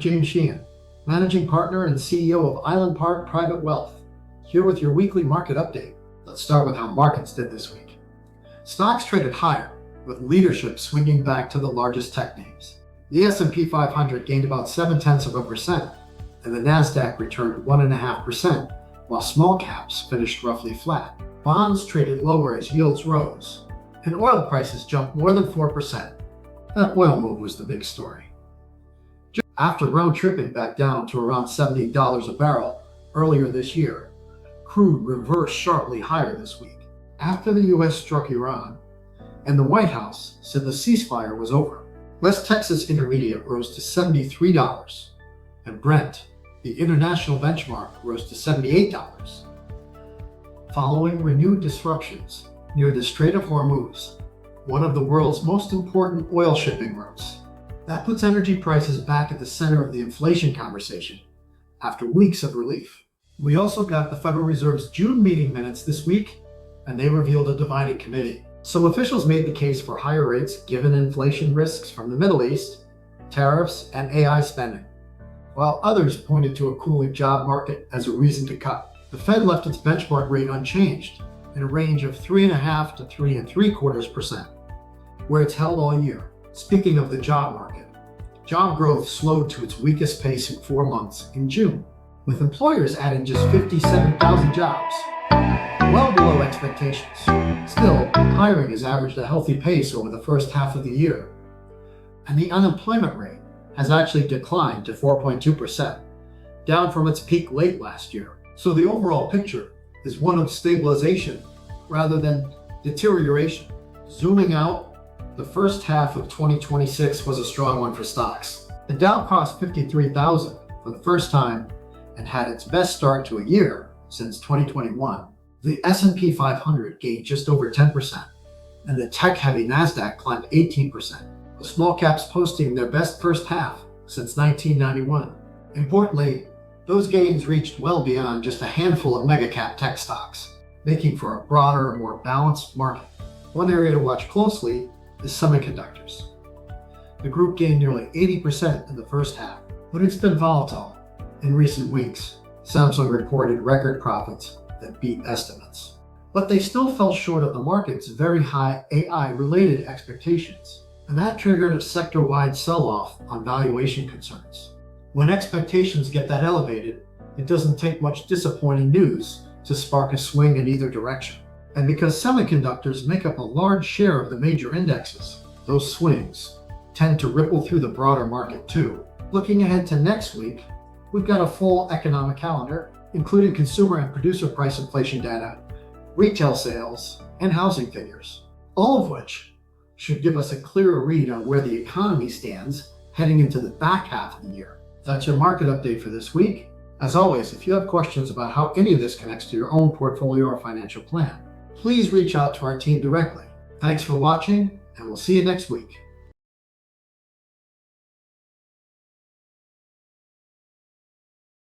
James Sheehan, Managing Partner and CEO of Island Park Private Wealth, here with your weekly market update. Let's start with how markets did this week. Stocks traded higher, with leadership swinging back to the largest tech names. The S&P 500 gained about 0.7%, and the Nasdaq returned 1.5%, while small caps finished roughly flat. Bonds traded lower as yields rose, and oil prices jumped more than 4%. That oil move was the big story. After round-tripping back down to around $70 a barrel earlier this year, crude reversed sharply higher this week. After the U.S. struck Iran, and the White House said the ceasefire was over, West Texas Intermediate rose to $73, and Brent, the international benchmark, rose to $78. Following renewed disruptions near the Strait of Hormuz, one of the world's most important oil shipping routes. That puts energy prices back at the center of the inflation conversation after weeks of relief. We also got the Federal Reserve's June meeting minutes this week, and they revealed a divided committee. Some officials made the case for higher rates given inflation risks from the Middle East, tariffs, and AI spending, while others pointed to a cooling job market as a reason to cut. The Fed left its benchmark rate unchanged in a range of 3.5% to 3.75%, where it's held all year. Speaking of the job market, job growth slowed to its weakest pace in 4 months in June, with employers adding just 57,000 jobs, well below expectations. Still, hiring has averaged a healthy pace over the first half of the year, and the unemployment rate has actually declined to 4.2%, down from its peak late last year. So the overall picture is one of stabilization rather than deterioration. Zooming out, the first half of 2026 was a strong one for stocks. The Dow crossed 53,000 for the first time and had its best start to a year since 2021. The S&P 500 gained just over 10%, and the tech-heavy Nasdaq climbed 18%, with small caps posting their best first half since 1991. Importantly, those gains reached well beyond just a handful of mega-cap tech stocks, making for a broader, more balanced market. One area to watch closely is semiconductors. The group gained nearly 80% in the first half, but it's been volatile in recent weeks. Samsung reported record profits that beat estimates, but they still fell short of the market's very high AI-related expectations, and that triggered a sector-wide sell-off on valuation concerns. When expectations get that elevated, it doesn't take much disappointing news to spark a swing in either direction. And because semiconductors make up a large share of the major indexes, those swings tend to ripple through the broader market too. Looking ahead to next week, we've got a full economic calendar, including consumer and producer price inflation data, retail sales, and housing figures, all of which should give us a clearer read on where the economy stands heading into the back half of the year. That's your market update for this week. As always, if you have questions about how any of this connects to your own portfolio or financial plan, please reach out to our team directly. Thanks for watching, and we'll see you next week.